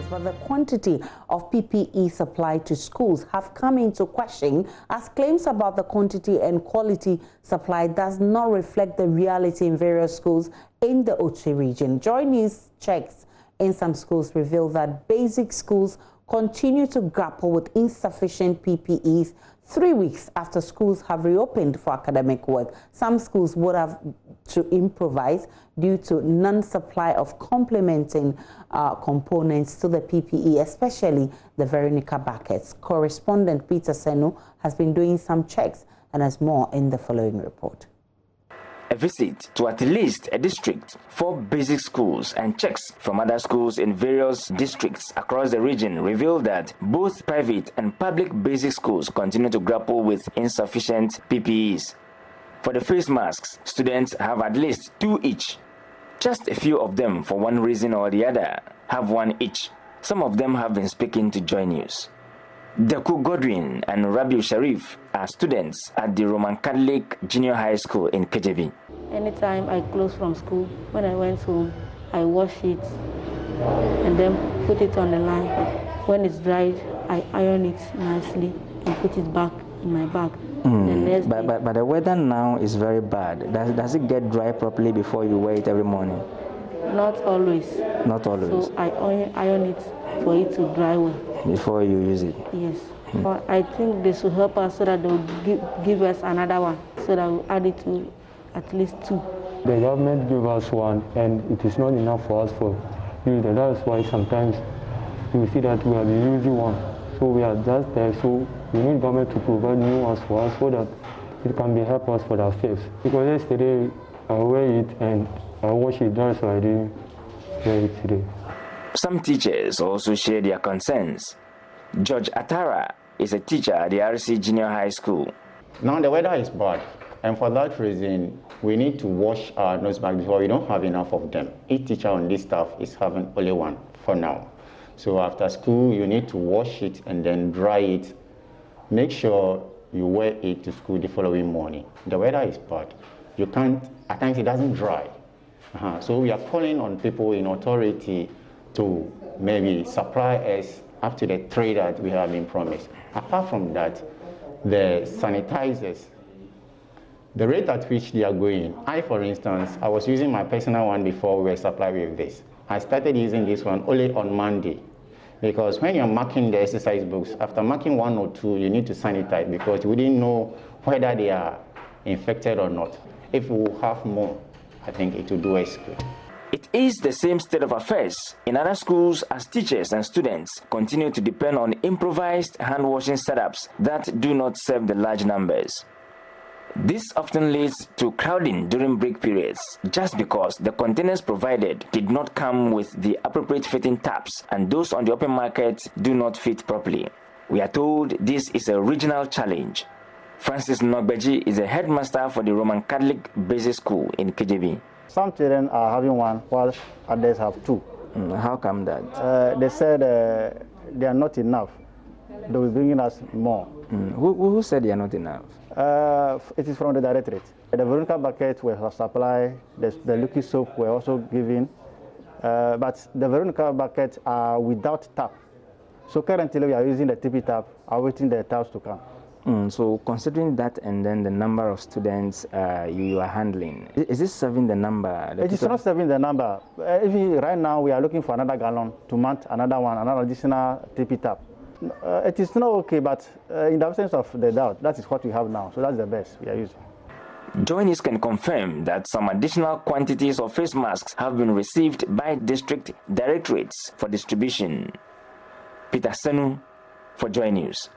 but the quantity of PPE supplied to schools have come into question as claims about the quantity and quality supplied does not reflect the reality in various schools in the Oti region. Joynews checks in some schools reveal that basic schools continue to grapple with insufficient PPEs 3 weeks after schools have reopened for academic work. Some schools would have to improvise due to non-supply of complementing components to the PPE, especially the Veronica buckets. Correspondent Peter Senu has been doing some checks and has more in the following report. A visit to at least a district, 4 basic schools and checks from other schools in various districts across the region revealed that both private and public basic schools continue to grapple with insufficient PPEs. For the face masks, students have at least 2 each. Just a few of them, for one reason or the other, have 1 each. Some of them have been speaking to Joynews. Deku Godwin and Rabiu Sharif are students at the Roman Catholic Junior High School in Kejebi. Anytime I close from school, when I went home, I wash it and then put it on the line. When it's dried, I iron it nicely and put it back in my bag. But the weather now is very bad. Does it get dry properly before you wear it every morning? Not always. Not always. So I iron it for it to dry well. Before you use it? Yes. But I think they should help us so that they will give us another one, so that we'll add it to at least 2. The government gave us 1 and it is not enough for us for use. That is why sometimes you see that we have been using 1. So we are just there. So we need government to provide new ones for us so that it can be help us for our face. Because yesterday I wear it and I wash it, that's why I didn't wear it today. Some teachers also share their concerns. George Atara is a teacher at the RC Junior High School. Now the weather is bad, and for that reason, we need to wash our nose bags because we don't have enough of them. Each teacher on this staff is having only 1 for now. So after school, you need to wash it and then dry it. Make sure you wear it to school the following morning. The weather is bad. You can't, at times it doesn't dry. So we are calling on people in authority to maybe supply us up to the 3 that we have been promised. Apart from that, the sanitizers, the rate at which they are going. For instance, I was using my personal one before we were supplied with this. I started using this one only on Monday. Because when you're marking the exercise books, after marking 1 or 2, you need to sanitize because we didn't know whether they are infected or not. If we have more, I think it will do us good. It is the same state of affairs in other schools as teachers and students continue to depend on improvised hand-washing setups that do not serve the large numbers. This often leads to crowding during break periods just because the containers provided did not come with the appropriate fitting taps and those on the open market do not fit properly. We are told this is a regional challenge. Francis Nogbeji is a headmaster for the Roman Catholic Basic School in Kejebi. Some children are having 1 while others have 2. How come that? They said they are not enough. They will bring us more. Who said they are not enough? It is from the directorate. The Veronica buckets were supplied, the liquid soap were also given, but the Veronica buckets are without tap. So currently we are using the tippy tap, awaiting the taps to come. So considering that and then the number of students you are handling, is this serving the number? It is not serving the number. Even right now we are looking for another gallon to mount another one, another additional tippy tap. It is not okay, but in the absence of the doubt, that is what we have now. So that's the best we are using. Joynews can confirm that some additional quantities of face masks have been received by district directorates for distribution. Peter Senu for Joynews.